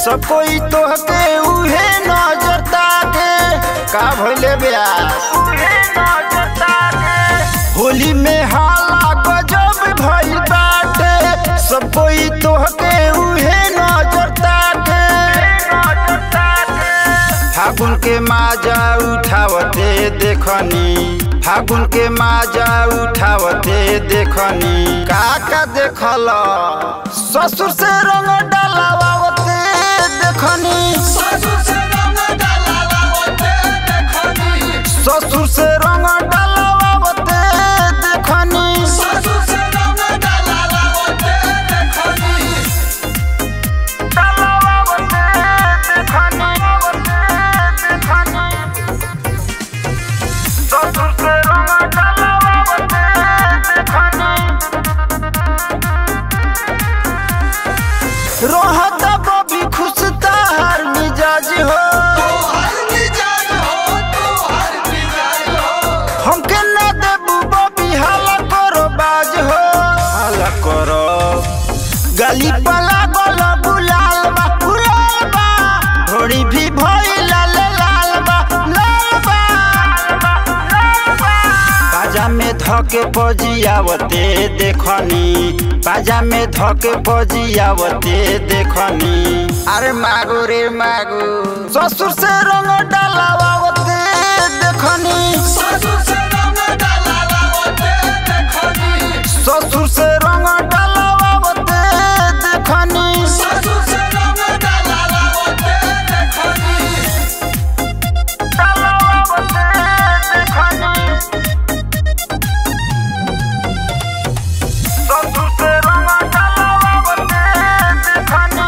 सब कोई तोहके उहे नजर ताके। का भइले ब्यास होली में हाला गजब भइल बाटे। सब कोई तोहके उहे नजर ताके। फागुन के माजा उठावते देखनी, फागुन के माजा उठावते देखनी। का देखल ससुर से रंग डालावते देखनी, ससुर से रंग डालावते देखनी, ससुर से रंग डालावते देखनी, ससुर से रंग डालावते देखनी, डालावते देखनी, ससुर से रंग डालावते देखनी। रोहत बबी खुश तार मिजाज हो, हमके न देबू बबी हाला करो बाज हो। हाला करो गली पला गल गुलाल बा, गुलाल बा घोड़ी भी भई लाल लाल बा, लाल बा, लाल बा। बाजा में धके बजियावते देखनी, बाजा में धके बजियावते देखनी। अरे मागो रे मागो ससुर से रंग डालावते देखनी, ससुर से रंग डालावते देखनी, ससुर से रंग डालावते देखनी, ससुर से रंग डालावते देखनी, डालावते देखनी, ससुर से रंग डालावते देखनी।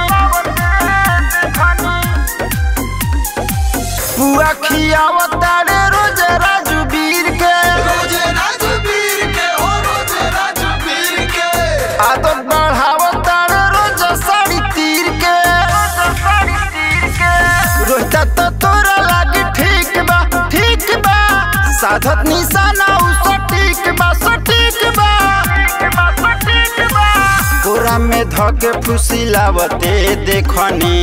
पुआ खियावता रे रोज राजूबीर के, रोज राजूबीर के, ओ रोज राजूबीर के। आदत बढ़ावता रे रोज साड़ी तीर के, रोज साड़ी तीर के। रोहिता तो तोरा लागे ठीक बा, ठीक बा साधत निशाना उ सटीक बा, सटीक बा, सटीक बा। कोरा में धके फुसिलावते देखनी,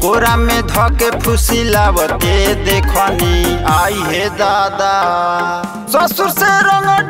कोरा में धके फुसिलावते देखनी। आई हे दादा ससुर से रंग